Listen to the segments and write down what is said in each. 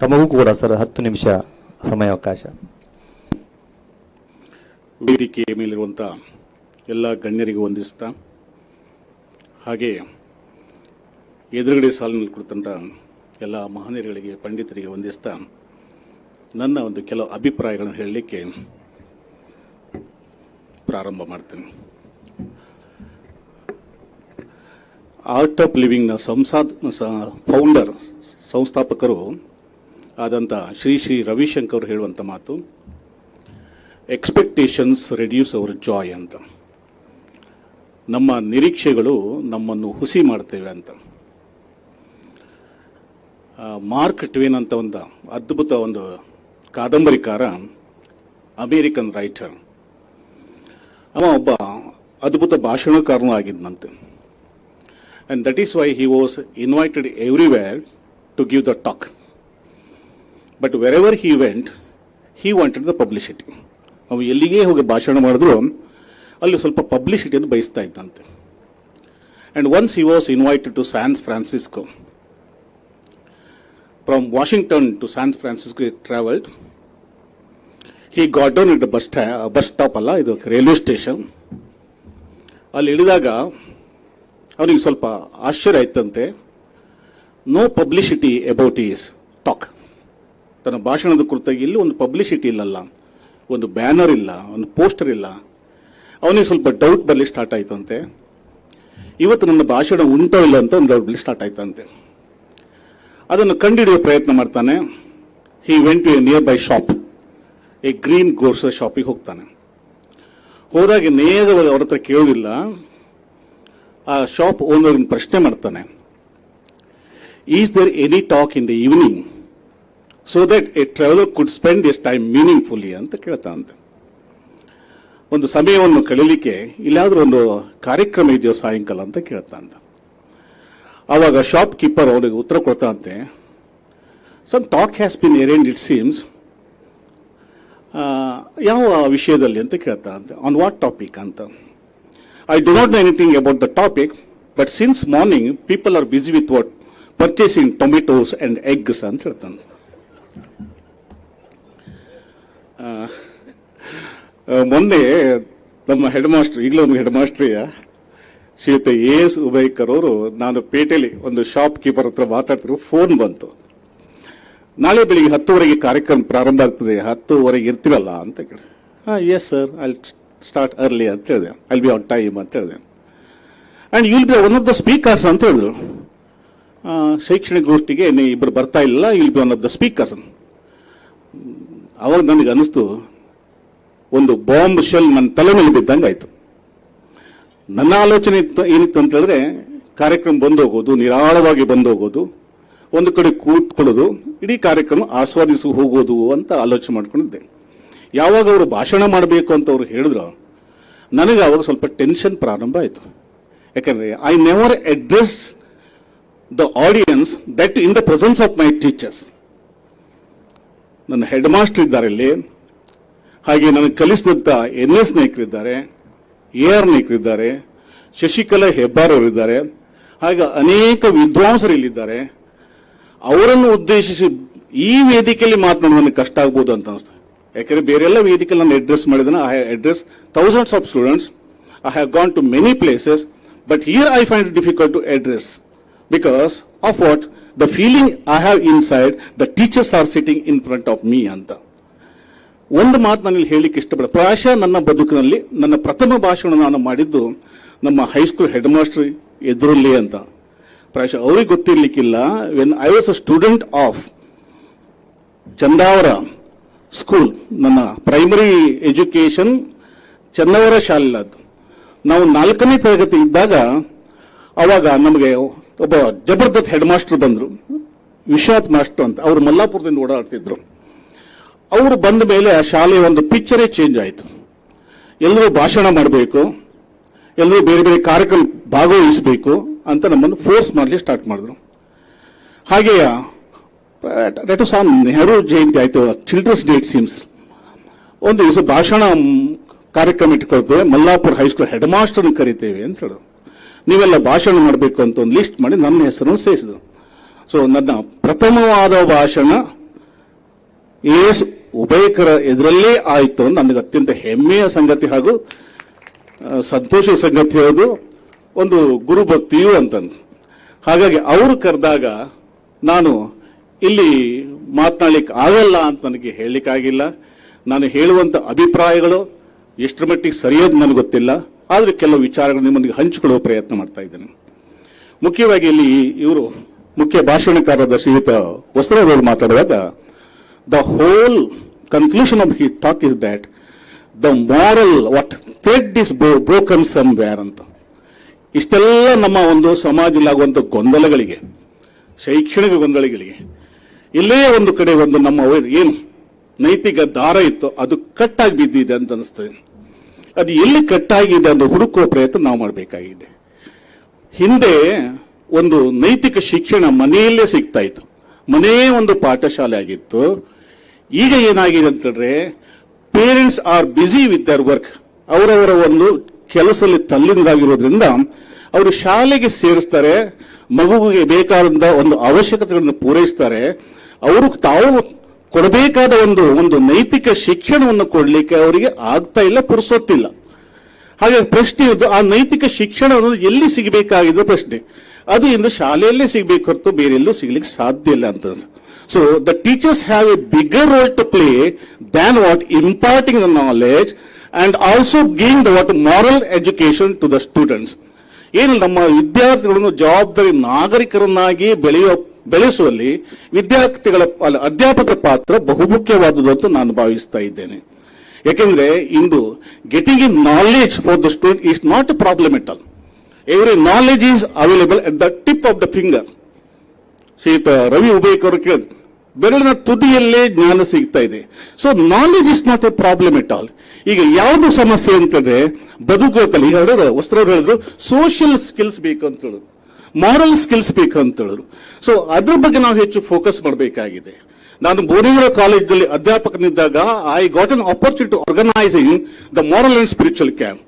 ತಮಗೂ ಕೂಡ ಸರ್ 10 ನಿಮಿಷ ಸಮಯಾವಕಾಶ. ವೇದಿಕೆಯ ಮೇಲಿರುವಂಥ ಎಲ್ಲ ಗಣ್ಯರಿಗೆ ವಂದಿಸ್ತಾ, ಹಾಗೆ ಎದುರುಗಡೆ ಸಾಲಿನಲ್ಲಿ ಕುಳಿತಂಥ ಎಲ್ಲ ಮಹನೀಯರುಗಳಿಗೆ, ಪಂಡಿತರಿಗೆ ವಂದಿಸ್ತಾ ನನ್ನ ಒಂದು ಕೆಲವು ಅಭಿಪ್ರಾಯಗಳನ್ನು ಹೇಳಲಿಕ್ಕೆ ಪ್ರಾರಂಭ ಮಾಡ್ತೇನೆ. ಆರ್ಟ್ ಆಫ್ ಲಿವಿಂಗ್ನ ಸಂಸ್ಥಾಪಕರು ಆದಂಥ ಶ್ರೀ ರವಿಶಂಕರ್ ಹೇಳುವಂಥ ಮಾತು, ಎಕ್ಸ್ಪೆಕ್ಟೇಷನ್ಸ್ ರೆಡ್ಯೂಸ್ ಅವರ್ ಜಾಯ್ ಅಂತ. ನಮ್ಮ ನಿರೀಕ್ಷೆಗಳು ನಮ್ಮನ್ನು ಹುಸಿ ಮಾಡ್ತೇವೆ ಅಂತ. ಮಾರ್ಕ್ ಟ್ವೇನ್ ಅಂತ ಒಂದು ಅದ್ಭುತ ಒಂದು ಕಾದಂಬರಿಕಾರ, ಅಮೇರಿಕನ್ ರೈಟರ್, ಅವ ಒಬ್ಬ ಅದ್ಭುತ ಭಾಷಣಕಾರನೂ ಆಗಿದ್ದಂತೆ. And that is why he was invited everywhere to give the talk. But wherever he went, he wanted the publicity. ಅವು ಎಲ್ಲಿಗೆ ಹೋಗಿ ಭಾಷಣ ಮಾಡಿದ್ರು ಅಲ್ಲಿ ಸ್ವಲ್ಪ ಪಬ್ಲಿಸಿಟಿಯನ್ನು ಬಯಸ್ತಾ ಇದ್ದಂತೆ. And once he was invited to San Francisco. From Washington to San Francisco he traveled. He got down at the bus stop ಅಲ್ಲ, ಇದು ರೈಲ್ವೆ ಸ್ಟೇಷನ್. ಅಲ್ಲಿ ಇಳಿದಾಗ ಅವನಿಗೆ ಸ್ವಲ್ಪ ಆಶ್ಚರ್ಯ ಆಯ್ತಂತೆ. No publicity about his talk. ತನ್ನ ಭಾಷಣದ ಕುರಿತಾಗಿ ಇಲ್ಲಿ ಒಂದು ಪಬ್ಲಿಸಿಟಿ ಇಲ್ಲಲ್ಲ, ಒಂದು ಬ್ಯಾನರ್ ಇಲ್ಲ, ಒಂದು ಪೋಸ್ಟರ್ ಇಲ್ಲ. ಅವನಿಗೆ ಸ್ವಲ್ಪ ಡೌಟ್ ಬರಲಿ ಸ್ಟಾರ್ಟ್ ಆಯ್ತಂತೆ. ಇವತ್ತು ನನ್ನ ಭಾಷಣ ಉಂಟೋ ಇಲ್ಲ ಅಂತ ಒಂದು ಡೌಟ್ ಬರಲಿ ಸ್ಟಾರ್ಟ್ ಆಯ್ತಂತೆ. ಅದನ್ನು ಕಂಡುಹಿಡಿಯುವ ಪ್ರಯತ್ನ ಮಾಡ್ತಾನೆ. He went to a nearby shop, a green grocery ಶಾಪಿಗೆ ಹೋಗ್ತಾನೆ. ಹೋದಾಗ ನೇರವಾಗಿ ಅವ್ರ ಹತ್ರ ಕೇಳೋದಿಲ್ಲ, ಆ ಶಾಪ್ ಓನರ್ ಪ್ರಶ್ನೆ ಮಾಡ್ತಾನೆ, is there any talk in the evening so that a traveller could spend this time meaningfully ಅಂತ ಕೇಳ್ತಾನಂತೆ. ಒಂದು ಸಮಯವನ್ನು ಕಳೀಲಿಕ್ಕೆ ಇಲ್ಲಾದ್ರೂ ಒಂದು ಕಾರ್ಯಕ್ರಮ ಇದೆಯೋ ಸಾಯಂಕಾಲ ಅಂತ ಕೇಳ್ತಾನಂತೆ. ಆವಾಗ ಶಾಪ್ ಕೀಪರ್ ಅವರಿಗೆ ಉತ್ತರ ಕೊಡ್ತಾನಂತೆ, some talk has been arranged it seems. ಯಾವ ವಿಷಯದಲ್ಲಿ ಅಂತ ಕೇಳ್ತಾನಂತೆ. ಆನ್ ವಾಟ್ ಟಾಪಿಕ್ ಅಂತ. I do not know anything about the topic, but since morning people are busy with what purchasing tomatoes and eggs ಅಂತ ಹೇಳ್ತಾನೆ. ಮೊನ್ನೆ ನಮ್ಮ ಹೆಡ್ ಮಾಸ್ಟರ್, ಈಗಲೂ ನಮ್ಮ ಹೆಡ್ ಮಾಸ್ಟ್ರಿಯ ಶ್ರೀಯುತ ಎಸ್ ಉಭಯಕರ್ ಅವರು, ನಾನು ಪೇಟೆಯಲ್ಲಿ ಒಂದು ಶಾಪ್ ಕೀಪರ್ ಹತ್ರ ಮಾತಾಡ್ತಿದ್ರು, ಫೋನ್ ಬಂತು. ನಾಳೆ ಬೆಳಿಗ್ಗೆ 10:00 ಕಾರ್ಯಕ್ರಮ ಪ್ರಾರಂಭ ಆಗ್ತದೆ, 10:00 ಇರ್ತಿರಲ್ಲ ಅಂತ ಕೇಳಿ. Yes sir, I start early ಅಂತ ಹೇಳಿದೆ. ಐ ಬಿ ಆನ್ ಟೈಮ್ ಅಂತ ಹೇಳಿದೆ. And you'll be one of the speakers ಅಂತ ಹೇಳಿದ್ರು. ಶೈಕ್ಷಣಿಕ ಗೋಷ್ಠಿಗೆ ಇಬ್ಬರು ಬರ್ತಾ ಇಲ್ಲ, you'll be one of the speakers. ಅವಾಗ ನನಗೆ ಅನಿಸ್ತು, ಒಂದು ಬಾಂಬ್ ಶೆಲ್ ನನ್ನ ತಲೆ ಮೇಲೆ ಬಿದ್ದಂಗೆ ಆಯ್ತು. ನನ್ನ ಆಲೋಚನೆ ಏನಿತ್ತು ಅಂತ ಹೇಳಿದ್ರೆ, ಕಾರ್ಯಕ್ರಮ ಬಂದೋಗೋದು, ನಿರಾಳವಾಗಿ ಬಂದೋಗೋದು, ಒಂದು ಕಡೆ ಕೂತ್ಕೊಳ್ಳೋದು, ಇಡೀ ಕಾರ್ಯಕ್ರಮ ಆಸ್ವಾದಿಸಿ ಹೋಗೋದು ಅಂತ ಆಲೋಚನೆ ಮಾಡ್ಕೊಂಡಿದ್ದೆ. ಯಾವಾಗ ಅವರು ಭಾಷಣ ಮಾಡಬೇಕು ಅಂತ ಅವರು ಹೇಳಿದ್ರು, ನನಗೆ ಅವಾಗ ಸ್ವಲ್ಪ ಟೆನ್ಷನ್ ಪ್ರಾರಂಭ ಆಯಿತು. ಯಾಕಂದರೆ I never address the audience that in the presence of my teachers. ನನ್ನ ಹೆಡ್ ಮಾಸ್ಟರ್ ಇದ್ದಾರೆ ಇಲ್ಲಿ, ಹಾಗೆ ನನಗೆ ಕಲಿಸಿದಂಥ NS ನಾಯಕರಿದ್ದಾರೆ, AR ನಾಯಕರಿದ್ದಾರೆ, ಶಶಿಕಲಾ ಹೆಬ್ಬಾರ್ ಅವರಿದ್ದಾರೆ, ಹಾಗೆ ಅನೇಕ ವಿದ್ವಾಂಸರು ಇಲ್ಲಿದ್ದಾರೆ. ಅವರನ್ನು ಉದ್ದೇಶಿಸಿ ಈ ವೇದಿಕೆಯಲ್ಲಿ ಮಾತನಾಡೋದು ನನಗೆ ಕಷ್ಟ ಆಗ್ಬೋದು ಅಂತ ಅನಿಸ್ತು. ಯಾಕಂದರೆ ಬೇರೆಲ್ಲ ವೇದಿಕೆಯಲ್ಲಿ ನಾನು ಅಡ್ರೆಸ್ ಮಾಡಿದ್ರೆ, I have address thousands of students, I have gone to many places, but here I find it difficult to address because of what the feeling I have inside the teachers are sitting in front of me ಅಂತ. ಒಂದು ಮಾತು ನಾನು ಇಲ್ಲಿ ಹೇಳಲಿಕ್ಕೆ ಇಷ್ಟಪಡ, ಪ್ರಾಯಶಃ ನನ್ನ ಬದುಕಿನಲ್ಲಿ ನನ್ನ ಪ್ರಥಮ ಭಾಷಣ ನಾನು ಮಾಡಿದ್ದು ನಮ್ಮ ಹೈಸ್ಕೂಲ್ ಹೆಡ್ ಮಾಸ್ಟರ್ ಎದುರಲ್ಲಿ ಅಂತ. ಪ್ರಾಯಶಃ ಅವ್ರಿಗೆ ಗೊತ್ತಿರಲಿಕ್ಕಿಲ್ಲ, when I was a student of Chandavara school, ನನ್ನ ಪ್ರೈಮರಿ ಎಜುಕೇಶನ್ ಚಂದಾವರ ಶಾಲೆದ್ದು. ನಾವು 4ನೇ ತರಗತಿ ಇದ್ದಾಗ ಅವಾಗ ನಮಗೆ ಒಬ್ಬ ಜಬರ್ದತ್ ಹೆಡ್ ಮಾಸ್ಟರ್ ಬಂದರು, ವಿಶ್ವನಾಥ್ ಮಾಸ್ಟರ್ ಅಂತ. ಅವರು ಮಲ್ಲಾಪುರದಿಂದ ಓಡಾಡ್ತಿದ್ರು. ಅವರು ಬಂದ ಮೇಲೆ ಆ ಶಾಲೆಯ ಒಂದು ಪಿಕ್ಚರೇ ಚೇಂಜ್ ಆಯಿತು. ಎಲ್ಲರೂ ಭಾಷಣ ಮಾಡಬೇಕು, ಎಲ್ಲರೂ ಬೇರೆ ಬೇರೆ ಕಾರ್ಯಕ್ರಮ ಭಾಗವಹಿಸಬೇಕು ಅಂತ ನಮ್ಮನ್ನು ಫೋರ್ಸ್ ಮಾಡಲಿ ಸ್ಟಾರ್ಟ್ ಮಾಡಿದ್ರು. ಹಾಗೆಯೇ ದಟ್ ಇಸ್ ಆನ್ ನೆಹರು ಜಯಂತಿ ಆಯಿತು, ಚಿಲ್ಡ್ರನ್ಸ್ ಡೇ ಇಟ್ ಸೀಮ್ಸ್. ಒಂದು ದಿವಸ ಭಾಷಣ ಕಾರ್ಯಕ್ರಮ ಇಟ್ಕೊಳ್ತೇವೆ, ಮಲ್ಲಾಪುರ ಹೈಸ್ಕೂಲ್ ಹೆಡ್ ಮಾಸ್ಟರ್ನ ಕರಿತೇವೆ ಅಂತ ಹೇಳಿದ್ರು. ನೀವೆಲ್ಲ ಭಾಷಣ ಮಾಡಬೇಕು ಅಂತ ಒಂದು ಲಿಸ್ಟ್ ಮಾಡಿ ನನ್ನ ಹೆಸರನ್ನು ಸೇರಿಸಿದ್ರು. ಸೊ ನನ್ನ ಪ್ರಥಮವಾದ ಭಾಷಣ AS ಉಭಯಕರ ಎದುರಲ್ಲೇ ಆಯಿತು. ನನಗೆ ಅತ್ಯಂತ ಹೆಮ್ಮೆಯ ಸಂಗತಿ ಹಾಗೂ ಸಂತೋಷದ ಸಂಗತಿ ಅದು, ಒಂದು ಗುರುಭಕ್ತಿಯು ಅಂತಂದು. ಹಾಗಾಗಿ ಅವರು ಕರೆದಾಗ ನಾನು ಇಲ್ಲಿ ಮಾತನಾಡಲಿಕ್ಕೆ ಆಗಲ್ಲ ಅಂತ ನನಗೆ ಹೇಳಲಿಕ್ಕಾಗಿಲ್ಲ. ನಾನು ಹೇಳುವಂಥ ಅಭಿಪ್ರಾಯಗಳು ಎಷ್ಟರ ಮಟ್ಟಿಗೆ ಸರಿಯೋದು ನನಗೆ ಗೊತ್ತಿಲ್ಲ, ಆದರೆ ಕೆಲವು ವಿಚಾರಗಳು ನಿಮ್ಮೊಂದಿಗೆ ಹಂಚಿಕೊಳ್ಳುವ ಪ್ರಯತ್ನ ಮಾಡ್ತಾ ಇದ್ದೇನೆ. ಮುಖ್ಯವಾಗಿ ಇಲ್ಲಿ ಇವರು ಮುಖ್ಯ ಭಾಷಣಕಾರರಾದ ಶ್ರೀಯುತ ವಸ್ತ್ರವರು ಮಾತಾಡುವಾಗ the whole conclusion of he talk is that the moral what thread is broken somewhere ಅಂತ. ಇಷ್ಟೆಲ್ಲ ನಮ್ಮ ಒಂದು ಸಮಾಜದಲ್ಲಿ ಆಗುವಂಥ ಗೊಂದಲಗಳಿಗೆ, ಶೈಕ್ಷಣಿಕ ಗೊಂದಲಗಳಿಗೆ ಇಲ್ಲೇ ಒಂದು ಕಡೆ ಒಂದು ನಮ್ಮ ಏನು ನೈತಿಕ ದಾರ ಇತ್ತು ಅದು ಕಟ್ಟಾಗಿ ಬಿದ್ದಿದೆ ಅಂತ ಅನಿಸ್ತದೆ. ಅದು ಎಲ್ಲಿ ಕಟ್ಟಾಗಿದೆ ಅಂತ ಹುಡುಕುವ ಪ್ರಯತ್ನ ನಾವು ಮಾಡಬೇಕಾಗಿದೆ. ಹಿಂದೆ ಒಂದು ನೈತಿಕ ಶಿಕ್ಷಣ ಮನೆಯಲ್ಲೇ ಸಿಗ್ತಾ ಇತ್ತು, ಮನೇ ಒಂದು ಪಾಠಶಾಲೆ ಆಗಿತ್ತು. ಈಗ ಏನಾಗಿದೆ ಅಂತಂದ್ರೆ parents are busy with their work. ಅವರವರ ಒಂದು ಕೆಲಸದಲ್ಲಿ ತಲ್ಲೀನರಾಗಿರೋದ್ರಿಂದ ಅವರು ಶಾಲೆಗೆ ಸೇರಿಸ್ತಾರೆ, ಮಗುವಿಗೆ ಬೇಕಾದಂತ ಒಂದು ಅವಶ್ಯಕತೆಗಳನ್ನು ಪೂರೈಸ್ತಾರೆ. ಅವರು ತಾವು ಕೊಡಬೇಕಾದ ಒಂದು ನೈತಿಕ ಶಿಕ್ಷಣವನ್ನು ಕೊಡಲಿಕ್ಕೆ ಅವರಿಗೆ ಆಗ್ತಾ ಇಲ್ಲ, ಪುರುಸೊತ್ತಿಲ್ಲ. ಹಾಗೆ ಪ್ರಶ್ನೆ ಇದ್ದು ಆ ನೈತಿಕ ಶಿಕ್ಷಣವನ್ನು ಎಲ್ಲಿ ಸಿಗಬೇಕಾಗಿದ್ದು ಪ್ರಶ್ನೆ. ಅದು ಇಂದು ಶಾಲೆಯಲ್ಲೇ ಸಿಗಬೇಕು ಹೊರತು ಬೇರೆ ಎಲ್ಲೂ ಸಿಗ್ಲಿಕ್ಕೆ ಸಾಧ್ಯ ಇಲ್ಲ ಅಂತ. So the teachers have a bigger role to play than what imparting the knowledge and also giving the what moral education to the students. ಏನು ನಮ್ಮ ವಿದ್ಯಾರ್ಥಿಗಳನ್ನು ಜವಾಬ್ದಾರಿ ನಾಗರಿಕರನ್ನಾಗಿ ಬೆಳೆಸುವಲ್ಲಿ ವಿದ್ಯಾರ್ಥಿಗಳ ಅಧ್ಯಾಪಕರ ಪಾತ್ರ ಬಹುಮುಖ್ಯವಾದುದು ಅಂತ ನಾನು ಭಾವಿಸ್ತಾ ಇದ್ದೇನೆ. ಯಾಕೆಂದ್ರೆ ಇಂದು getting in knowledge for the student is not a problem at all. Every knowledge is available at the tip of the finger. ಶ್ರೀಯುತ ರವಿ ಉಭಯಕ್ ಅವರು ಕೇಳಿದ್ರು, ಬೆರಳಿನ ತುದಿಯಲ್ಲೇ ಜ್ಞಾನ ಸಿಗ್ತಾ ಇದೆ. So knowledge is not a problem at all. ಈಗ ಯಾವುದು ಸಮಸ್ಯೆ ಅಂತಂದ್ರೆ ಬದುಕೋಕಲ್ಲಿ ಹೇಳಿದ್ರು, ವಸ್ತ್ರವ್ರು ಹೇಳಿದ್ರು ಸೋಷಿಯಲ್ ಸ್ಕಿಲ್ಸ್ ಬೇಕು ಅಂತ ಹೇಳಿದ್ರು, ಮಾರಲ್ ಸ್ಕಿಲ್ಸ್ ಬೇಕು ಅಂತ ಹೇಳಿದ್ರು. ಸೊ ಅದ್ರ ಬಗ್ಗೆ ನಾವು ಹೆಚ್ಚು ಫೋಕಸ್ ಮಾಡಬೇಕಾಗಿದೆ. ನಾನು ಬೋರಿಂಗ್ರ ಕಾಲೇಜಲ್ಲಿ ಅಧ್ಯಾಪಕನಿದ್ದಾಗ I got an opportunity to organising the moral and spiritual camp.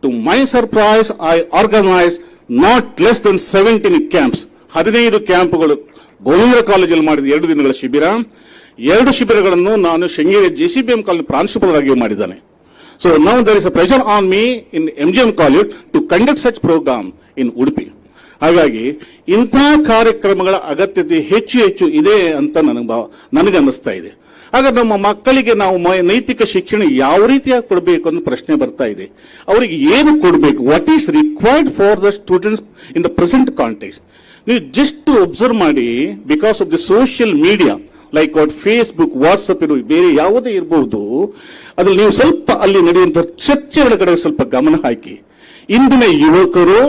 To my surprise I organise not less than 17 camps. 15 ಕ್ಯಾಂಪ್ಗಳು ಬೋರಿಂಗ್ರ ಕಾಲೇಜಲ್ಲಿ ಮಾಡಿದ 2 ದಿನಗಳ ಶಿಬಿರ. 2 ಶಿಬಿರಗಳನ್ನು ನಾನು ಶೃಂಗೇರಿ JCBM ಕಾಲೇಜ್ ಪ್ರಾಂಶುಪಾಲರಾಗಿ ಮಾಡಿದ್ದಾನೆ. So now there is a pressure on me in MGM college to conduct such programme in Udupi. ಹಾಗಾಗಿ ಇಂಥ ಕಾರ್ಯಕ್ರಮಗಳ ಅಗತ್ಯತೆ ಹೆಚ್ಚು ಇದೆ ಅಂತ ನನಗೆ ಅನ್ನಿಸ್ತಾ ಇದೆ. ಆಗ ನಮ್ಮ ಮಕ್ಕಳಿಗೆ ನಾವು ನೈತಿಕ ಶಿಕ್ಷಣ ಯಾವ ರೀತಿಯಾಗಿ ಕೊಡಬೇಕು ಅನ್ನೋ ಪ್ರಶ್ನೆ ಬರ್ತಾ ಇದೆ. ಅವರಿಗೆ ಏನು ಕೊಡಬೇಕು, what is required for the students in the present context. ನೀವು ಜಸ್ಟ್ ಒಬ್ಸರ್ವ್ ಮಾಡಿ, because of the social media like what Facebook, WhatsApp ಇರಬಹುದು, ಬೇರೆ ಯಾವುದೇ ಇರಬಹುದು, ಅದ್ರಲ್ಲಿ ನೀವು ಸ್ವಲ್ಪ ಅಲ್ಲಿ ನಡೆಯುವಂತಹ ಚರ್ಚೆಗಳ ಕಡೆ ಸ್ವಲ್ಪ ಗಮನ ಹಾಕಿ. ಇಂದಿನ ಯುವಕರು,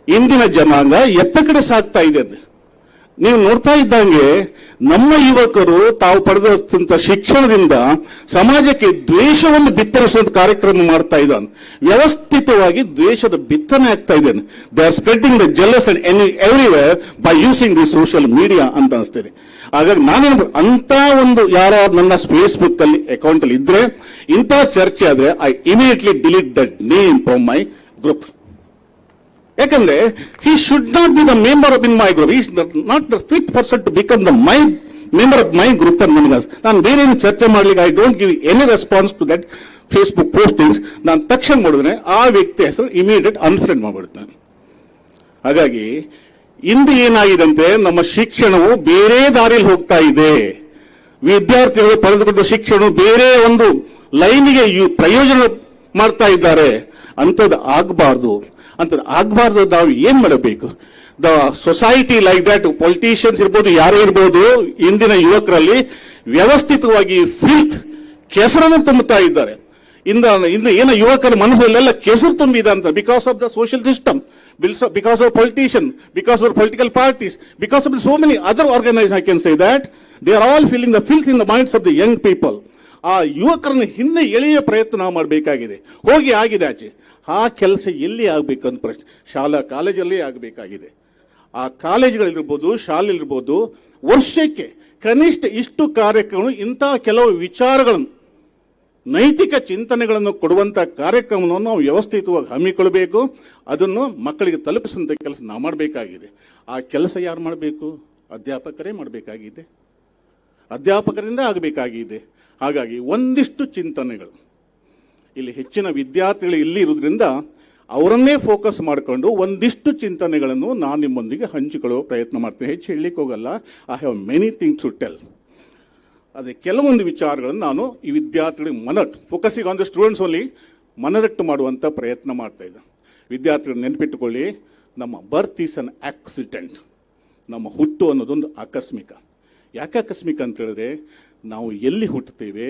ಇಂದಿನ ಜನಾಂಗ ಎತ್ತ ಕಡೆ ಸಾಗ್ತಾ ಇದೆ. ನೀವು ನೋಡ್ತಾ ಇದ್ದಂಗೆ ನಮ್ಮ ಯುವಕರು ತಾವು ಪಡೆದಂತ ಶಿಕ್ಷಣದಿಂದ ಸಮಾಜಕ್ಕೆ ದ್ವೇಷವನ್ನು ಬಿತ್ತರಿಸುವಂತ ಕಾರ್ಯಕ್ರಮ ಮಾಡ್ತಾ ಇದ್ದಾನೆ. ವ್ಯವಸ್ಥಿತವಾಗಿ ದ್ವೇಷದ ಬಿತ್ತನೆ ಆಗ್ತಾ ಇದ್ದೇನೆ. They are spreading the jealous and everywhere by using the social media ಅಂತ ಅನಿಸ್ತಿದೆ. ಹಾಗಾಗಿ ನಾನೇನು ಅಂತ ಒಂದು ಯಾರ ನನ್ನ ಫೇಸ್ಬುಕ್ ಅಲ್ಲಿ ಅಕೌಂಟ್ ಅಲ್ಲಿ ಇದ್ರೆ ಇಂಥ ಚರ್ಚೆ ಆದ್ರೆ I immediately delete that name from my group. ಯಾಕಂದ್ರೆ he should not be the member of in my group. He is not the fit person to become the my member of my group. ನಾನು ಬೇರೆ ಏನು ಚರ್ಚೆ ಮಾಡ್ಲಿಕ್ಕೆ I don't give any response to that Facebook postings. ನಾನು ತಕ್ಷಣ ಮಾಡಿದ್ರೆ ಆ ವ್ಯಕ್ತಿ ಹೆಸರು ಇಮಿಡಿಯೇಟ್ ಅನ್ಫ್ರೆಂಡ್ ಮಾಡ್ಬಿಡ್ತಾನೆ. ಹಾಗಾಗಿ ಇಂದು ಏನಾಗಿದಂತೆ ನಮ್ಮ ಶಿಕ್ಷಣವು ಬೇರೆ ದಾರಿಯಲ್ಲಿ ಹೋಗ್ತಾ ಇದೆ. ವಿದ್ಯಾರ್ಥಿಗಳು ಪಡೆದುಕೊಂಡ ಶಿಕ್ಷಣ ಬೇರೆ ಒಂದು ಲೈನಿಗೆ ಪ್ರಯೋಜನ ಮಾಡ್ತಾ ಇದ್ದಾರೆ. ಅಂಥದ್ದು ಆಗಬಾರ್ದು. ನಾವು ಏನ್ ಮಾಡಬೇಕು? The society like that, politicians ಇರ್ಬೋದು, ಯಾರೇ ಇರ್ಬೋದು, ಇಂದಿನ ಯುವಕರಲ್ಲಿ ವ್ಯವಸ್ಥಿತವಾಗಿ ಫಿಲ್ತ್ ಕೆಸರನ್ನು ತುಂಬುತ್ತಾ ಇದ್ದಾರೆ. ಇಂದು ಏನೋ ಯುವಕರ ಮನಸ್ಸಲ್ಲೆಲ್ಲ ಕೆಸರು ತುಂಬಿದೆ ಅಂತ, because of the social system, because of politician, because of political parties, because of so many other organisation. I can say that they are all feeling the filth in the minds of the young people. ಆ ಯುವಕರನ್ನು ಹಿಂದೆ ಎಳೆಯುವ ಪ್ರಯತ್ನ ನಾವು ಮಾಡಬೇಕಾಗಿದೆ. ಹೋಗಿ ಆಗಿದೆ ಆಚೆ. ಆ ಕೆಲಸ ಎಲ್ಲಿ ಆಗಬೇಕು ಅಂತ ಪ್ರಶ್ನೆ ಶಾಲಾ ಕಾಲೇಜಲ್ಲಿ ಆಗಬೇಕಾಗಿದೆ. ಆ ಕಾಲೇಜುಗಳಿರ್ಬೋದು, ಶಾಲೆಗಳಿರ್ಬೋದು, ವರ್ಷಕ್ಕೆ ಕನಿಷ್ಠ ಇಷ್ಟು ಕಾರ್ಯಕ್ರಮಗಳು, ಇಂಥ ಕೆಲವು ವಿಚಾರಗಳನ್ನು, ನೈತಿಕ ಚಿಂತನೆಗಳನ್ನು ಕೊಡುವಂಥ ಕಾರ್ಯಕ್ರಮವನ್ನು ನಾವು ವ್ಯವಸ್ಥಿತವಾಗಿ ಹಮ್ಮಿಕೊಳ್ಳಬೇಕು. ಅದನ್ನು ಮಕ್ಕಳಿಗೆ ತಲುಪಿಸುವಂಥ ಕೆಲಸ ನಾವು ಮಾಡಬೇಕಾಗಿದೆ. ಆ ಕೆಲಸ ಯಾರು ಮಾಡಬೇಕು? ಅಧ್ಯಾಪಕರೇ ಮಾಡಬೇಕಾಗಿದೆ. ಅಧ್ಯಾಪಕರಿಂದ ಆಗಬೇಕಾಗಿದೆ. ಹಾಗಾಗಿ ಒಂದಿಷ್ಟು ಚಿಂತನೆಗಳು ಇಲ್ಲಿ ಹೆಚ್ಚಿನ ವಿದ್ಯಾರ್ಥಿಗಳು ಇಲ್ಲಿ ಇರೋದ್ರಿಂದ ಅವರನ್ನೇ ಫೋಕಸ್ ಮಾಡಿಕೊಂಡು ಒಂದಿಷ್ಟು ಚಿಂತನೆಗಳನ್ನು ನಾನು ನಿಮ್ಮೊಂದಿಗೆ ಹಂಚಿಕೊಳ್ಳುವ ಪ್ರಯತ್ನ ಮಾಡ್ತೇನೆ. ಹೆಚ್ಚು ಹೇಳಲಿಕ್ಕೆ ಹೋಗಲ್ಲ. I have many things to tell. ಅದೇ ಕೆಲವೊಂದು ವಿಚಾರಗಳನ್ನು ನಾನು ಈ ವಿದ್ಯಾರ್ಥಿಗಳಿಗೆ focusing on the students only ಮನದಟ್ಟು ಮಾಡುವಂಥ ಪ್ರಯತ್ನ ಮಾಡ್ತಾ ಇದ್ದೆ. ವಿದ್ಯಾರ್ಥಿಗಳು ನೆನಪಿಟ್ಟುಕೊಳ್ಳಿ, ನಮ್ಮ ಬರ್ತ್ ಈಸ್ ಅನ್ ಆಕ್ಸಿಡೆಂಟ್. ನಮ್ಮ ಹುಟ್ಟು ಅನ್ನೋದೊಂದು ಆಕಸ್ಮಿಕ. ಯಾಕೆ ಆಕಸ್ಮಿಕ ಅಂತ ಹೇಳಿದ್ರೆ, ನಾವು ಎಲ್ಲಿ ಹುಟ್ಟುತ್ತೇವೆ,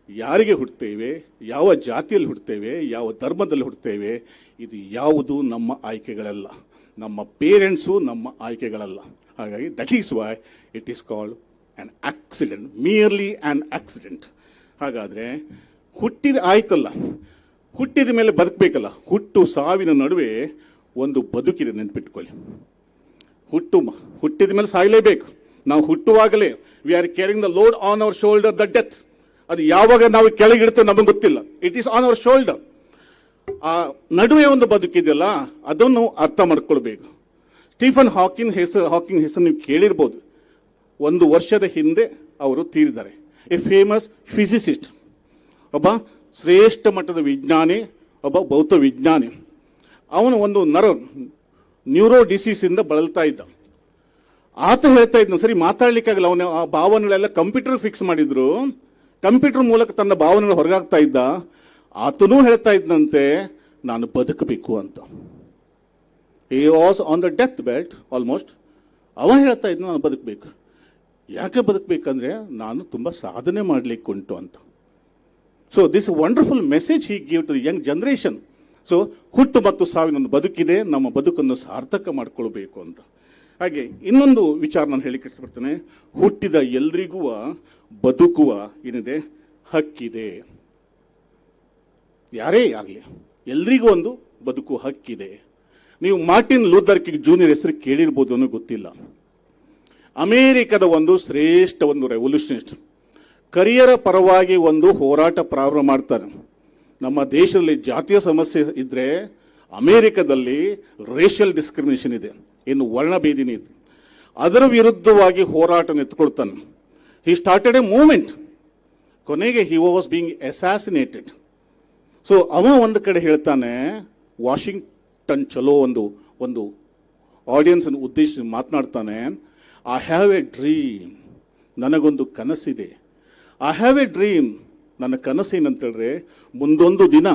ಯಾರಿಗೆ ಹುಟ್ಟುತ್ತೇವೆ, ಯಾವ ಜಾತಿಯಲ್ಲಿ ಹುಟ್ಟುತ್ತೇವೆ, ಯಾವ ಧರ್ಮದಲ್ಲಿ ಹುಟ್ಟುತ್ತೇವೆ, ಇದು ಯಾವುದು ನಮ್ಮ ಆಯ್ಕೆಗಳಲ್ಲ. ನಮ್ಮ ಪೇರೆಂಟ್ಸು ನಮ್ಮ ಆಯ್ಕೆಗಳಲ್ಲ. ಹಾಗಾಗಿ that is why it is called an accident, merely an accident. ಹಾಗಾದರೆ ಹುಟ್ಟಿದ ಆಯ್ತಲ್ಲ, ಹುಟ್ಟಿದ ಮೇಲೆ ಬದುಕಬೇಕಲ್ಲ. ಹುಟ್ಟು ಸಾವಿನ ನಡುವೆ ಒಂದು ಬದುಕಿದೆ, ನೆನ್ಪಿಟ್ಕೊಳ್ಳಿ. ಹುಟ್ಟಿದ ಮೇಲೆ ಸಾಯಲೇಬೇಕು. ನಾವು ಹುಟ್ಟುವಾಗಲೇ we are carrying the load on our shoulder the death. ಅದು ಯಾವಾಗ ನಾವು ಕೆಳಗಿಡುತ್ತೆ ನಮಗೆ ಗೊತ್ತಿಲ್ಲ. It is on our shoulder. ಆ ನಡುವೆ ಒಂದು ಬದುಕಿದೆಯಲ್ಲ, ಅದನ್ನು ಅರ್ಥ ಮಾಡ್ಕೊಳ್ಬೇಕು. ಸ್ಟೀಫನ್ ಹಾಕಿಂಗ್ ಹೆಸರು ನೀವು ಕೇಳಿರ್ಬೋದು. 1 ವರ್ಷದ ಹಿಂದೆ ಅವರು ತೀರಿದ್ದಾರೆ. ಎ ಫೇಮಸ್ ಫಿಸಿಸಿಸ್ಟ್, ಒಬ್ಬ ಶ್ರೇಷ್ಠ ಮಟ್ಟದ ವಿಜ್ಞಾನಿ, ಒಬ್ಬ ಭೌತ ವಿಜ್ಞಾನಿ. ಅವನು ಒಂದು ನ್ಯೂರೋ ಡಿಸೀಸಿಂದ ಬಳಲ್ತಾ ಇದ್ದ. ಆತ ಹೇಳ್ತಾ ಇದ್ನು, ಸರಿ ಮಾತಾಡ್ಲಿಕ್ಕಾಗಲ್ಲ. ಅವನ ಆ ಭಾವನೆಗಳೆಲ್ಲ ಕಂಪ್ಯೂಟರ್ ಫಿಕ್ಸ್ ಮಾಡಿದ್ರು. ಕಂಪ್ಯೂಟರ್ ಮೂಲಕ ತನ್ನ ಭಾವನೆಗಳು ಹೊರಗಾಗ್ತಾ ಇದ್ದ. ಆತನೂ ಹೇಳ್ತಾ ಇದ್ದಂತೆ, ನಾನು ಬದುಕಬೇಕು ಅಂತ. ಹಿ was on the death bed almost. ಅವ ಹೇಳ್ತಾ ಇದ್ನ, ನಾನು ಬದುಕಬೇಕು. ಯಾಕೆ ಬದುಕಬೇಕಂದ್ರೆ, ನಾನು ತುಂಬ ಸಾಧನೆ ಮಾಡಲಿಕ್ಕೆ ಉಂಟು ಅಂತ. So this wonderful message he give to the young generation. So ಹುಟ್ಟು ಮತ್ತು ಸಾವಿನೊಂದು ಬದುಕಿದೆ, ನಮ್ಮ ಬದುಕನ್ನು ಸಾರ್ಥಕ ಮಾಡಿಕೊಳ್ಬೇಕು ಅಂತ. ಹಾಗೆ ಇನ್ನೊಂದು ವಿಚಾರ ನಾನು ಹೇಳಿಕ್ಕೆ ಇಷ್ಟಪಡ್ತೇನೆ. ಹುಟ್ಟಿದ ಎಲ್ರಿಗೂ ಬದುಕುವ ಏನಿದೆ ಹಕ್ಕಿದೆ. ಯಾರೇ ಆಗಲಿ ಎಲ್ರಿಗೂ ಒಂದು ಬದುಕುವ ಹಕ್ಕಿದೆ. ನೀವು ಮಾರ್ಟಿನ್ ಲೂಥರ್ ಕಿಂಗ್ ಜೂನಿಯರ್ ಹೆಸರು ಕೇಳಿರ್ಬೋದು ಅನ್ನೋ ಗೊತ್ತಿಲ್ಲ. ಅಮೇರಿಕದ ಒಂದು ಶ್ರೇಷ್ಠ ಒಂದು ರೆವಲ್ಯೂಷನಿಸ್ಟ್. ಕರಿಯರ ಪರವಾಗಿ ಒಂದು ಹೋರಾಟ ಪ್ರಾರಂಭ ಮಾಡ್ತಾರೆ. ನಮ್ಮ ದೇಶದಲ್ಲಿ ಜಾತಿಯ ಸಮಸ್ಯೆ ಇದ್ರೆ, ಅಮೇರಿಕದಲ್ಲಿ ರೇಷಿಯಲ್ ಡಿಸ್ಕ್ರಿಮಿನೇಷನ್ ಇದೆ, ಇನ್ನು ವರ್ಣಭೇದಿನಿ ಇದೆ. ಅದರ ವಿರುದ್ಧವಾಗಿ ಹೋರಾಟ ಎತ್ಕೊಳ್ತಾನೆ. He started a movement. ಕೊನೆಗೆ he was being assassinated. So ಅವ ಒಂದು ಕಡೆ ಹೇಳ್ತಾನೆ, ವಾಷಿಂಗ್ಟನ್ ಚಲೋ ಒಂದು ಆಡಿಯನ್ಸ್ ಅನ್ನು ಉದ್ದೇಶಿಸಿ ಮಾತನಾಡ್ತಾನೆ. ಐ ಹ್ಯಾವ್ ಎ ಡ್ರೀಮ್, ನನಗೊಂದು ಕನಸಿದೆ. ಐ ಹ್ಯಾವ್ ಎ ಡ್ರೀಮ್, ನನ್ನ ಕನಸು ಏನಂತೇಳಿದ್ರೆ, ಮುಂದೊಂದು ದಿನ